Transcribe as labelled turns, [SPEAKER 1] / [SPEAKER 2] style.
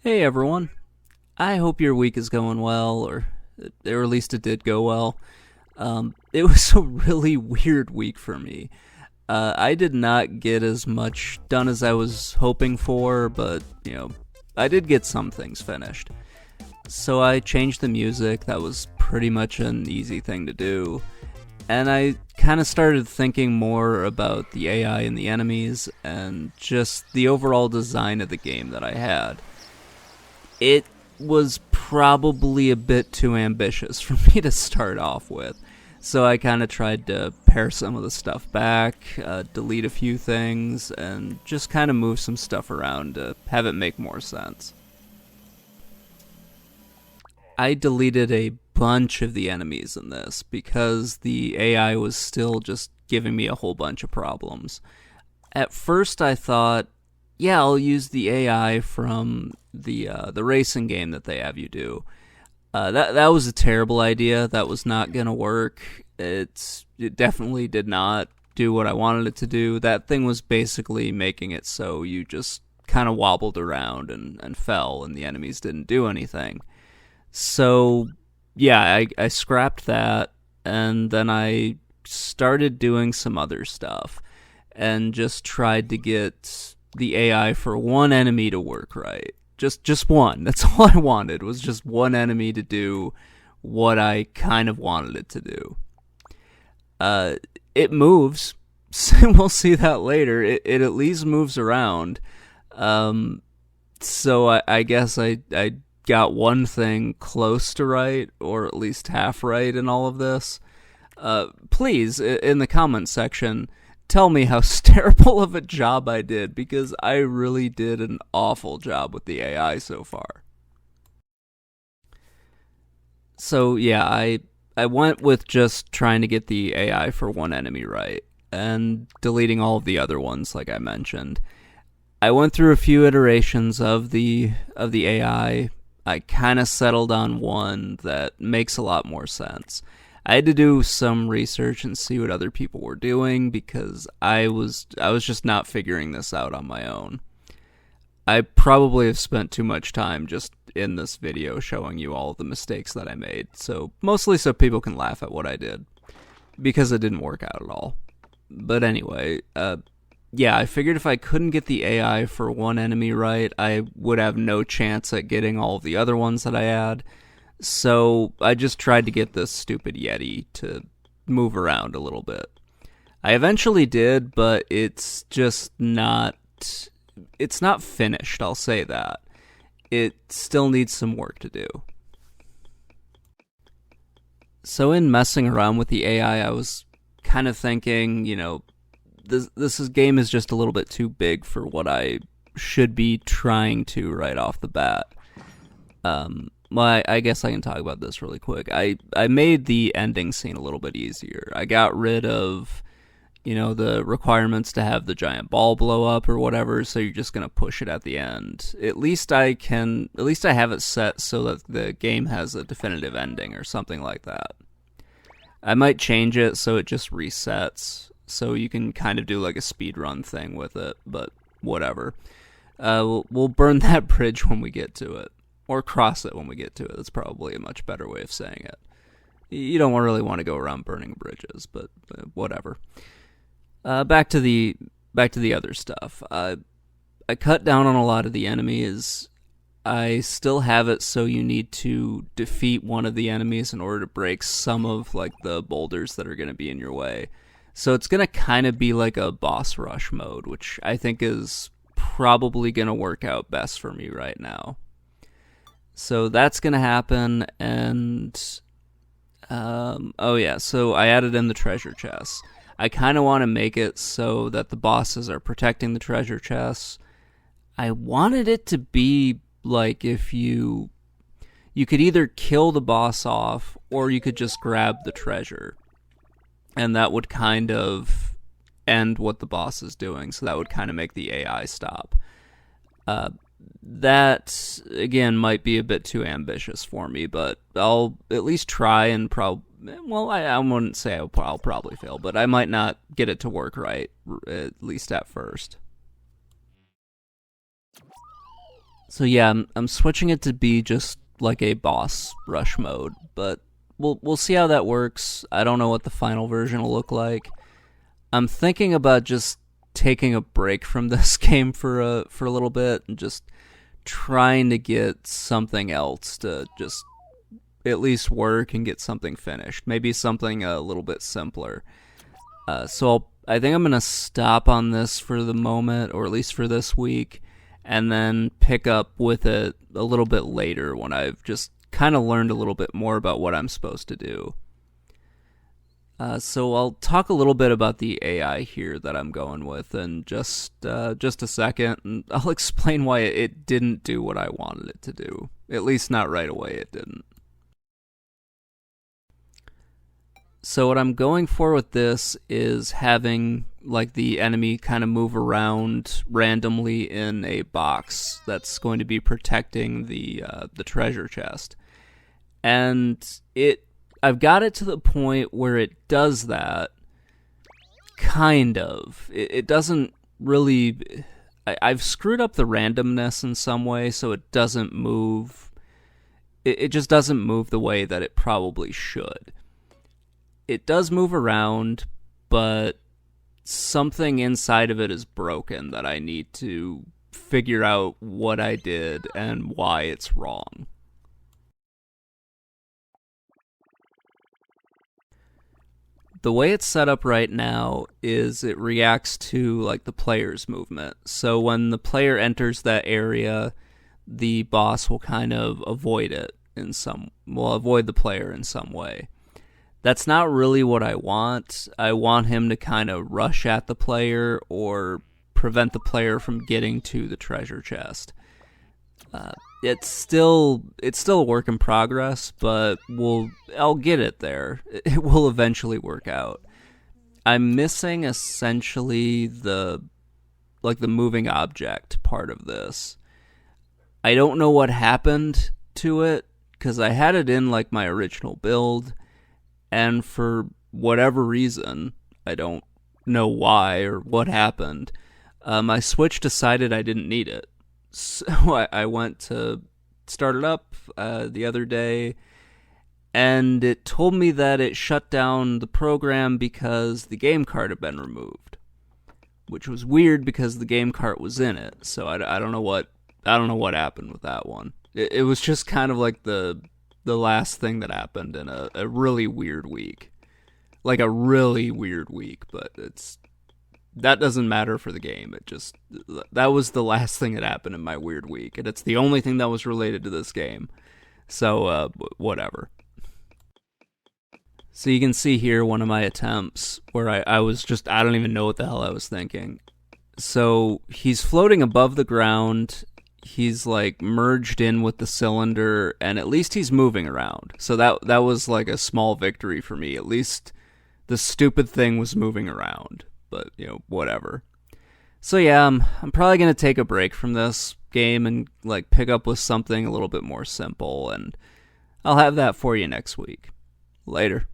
[SPEAKER 1] Hey everyone. I hope your week is going well, or at least it did go well. It was a really weird week for me. I did not get as much done as I was hoping for, but, I did get some things finished. So I changed the music. That was pretty much an easy thing to do. And I kind of started thinking more about the AI and the enemies, and just the overall design of the game that I had. It was probably a bit too ambitious for me to start off with. So I kind of tried to pare some of the stuff back, delete a few things, and just kind of move some stuff around to have it make more sense. I deleted a bunch of the enemies in this because the AI was still just giving me a whole bunch of problems. At first I thought, yeah, I'll use the AI from the racing game that they have you do. That was a terrible idea. That was not gonna work. It definitely did not do what I wanted it to do. That thing was basically making it so you just kind of wobbled around and fell, and the enemies didn't do anything. So yeah, I scrapped that, and then I started doing some other stuff, and just tried to get the AI for one enemy to work right. Just one. That's all I wanted, was just one enemy to do what I kind of wanted it to do. It moves. So we'll see that later. It at least moves around. So I guess I got one thing close to right, or at least half right in all of this. Please, in the comment section, tell me how terrible of a job I did, because I really did an awful job with the AI so far. So yeah, I went with just trying to get the AI for one enemy right, and deleting all of the other ones like I mentioned. I went through a few iterations of the AI. I kind of settled on one that makes a lot more sense. I had to do some research and see what other people were doing, because I was just not figuring this out on my own. I probably have spent too much time just in this video showing you all of the mistakes that I made, so mostly so people can laugh at what I did, because it didn't work out at all. But anyway, yeah, I figured if I couldn't get the AI for one enemy right, I would have no chance at getting all of the other ones that I had. So I just tried to get this stupid Yeti to move around a little bit. I eventually did, but it's not finished, I'll say that. It still needs some work to do. So in messing around with the AI, I was kind of thinking, this game is just a little bit too big for what I should be trying to right off the bat. Well, I guess I can talk about this really quick. I made the ending scene a little bit easier. I got rid of, the requirements to have the giant ball blow up or whatever, so you're just going to push it at the end. At least I have it set so that the game has a definitive ending or something like that. I might change it so it just resets, so you can kind of do like a speedrun thing with it, but whatever. We'll burn that bridge when we get to it. Or cross it when we get to it. That's probably a much better way of saying it. You don't really want to go around burning bridges, but whatever. Back to the other stuff. I cut down on a lot of the enemies. I still have it so you need to defeat one of the enemies in order to break some of like the boulders that are going to be in your way. So it's going to kind of be like a boss rush mode, which I think is probably going to work out best for me right now. So that's going to happen, and, oh yeah, so I added in the treasure chests. I kind of want to make it so that the bosses are protecting the treasure chests. I wanted it to be like if you could either kill the boss off, or you could just grab the treasure. And that would kind of end what the boss is doing, so that would kind of make the AI stop. That, again, might be a bit too ambitious for me, but I'll at least try and I wouldn't say I'll probably fail, but I might not get it to work right, at least at first. So yeah, I'm switching it to be just like a boss rush mode, but we'll see how that works. I don't know what the final version will look like. I'm thinking about just taking a break from this game for a little bit and just trying to get something else to just at least work and get something finished. Maybe something a little bit simpler. I think I'm going to stop on this for the moment, or at least for this week, and then pick up with it a little bit later when I've just kind of learned a little bit more about what I'm supposed to do. So I'll talk a little bit about the AI here that I'm going with in just a second, and I'll explain why it didn't do what I wanted it to do. At least not right away, it didn't. So what I'm going for with this is having like the enemy kind of move around randomly in a box that's going to be protecting the treasure chest, and I've got it to the point where it does that. Kind of. It doesn't really. I've screwed up the randomness in some way, so it doesn't move. It just doesn't move the way that it probably should. It does move around, but something inside of it is broken that I need to figure out what I did and why it's wrong. The way it's set up right now is it reacts to like the player's movement. So when the player enters that area, the boss will kind of avoid the player in some way. That's not really what I want. I want him to kind of rush at the player or prevent the player from getting to the treasure chest. It's still a work in progress, but I'll get it there. It will eventually work out. I'm missing essentially the moving object part of this. I don't know what happened to it because I had it in like my original build. And for whatever reason, I don't know why or what happened, my Switch decided I didn't need it. So I went to start it up the other day, and it told me that it shut down the program because the game cart had been removed, which was weird because the game cart was in it. So I don't know what happened with that one. It was just kind of like the last thing that happened in a really weird week. Like a really weird week, but that doesn't matter for the game. That was the last thing that happened in my weird week, and it's the only thing that was related to this game. So, whatever. So you can see here one of my attempts where I was just, I don't even know what the hell I was thinking. So he's floating above the ground. He's like merged in with the cylinder, and at least he's moving around. So that was like a small victory for me. At least the stupid thing was moving around. But, whatever. So yeah, I'm probably going to take a break from this game and like pick up with something a little bit more simple, and I'll have that for you next week. Later.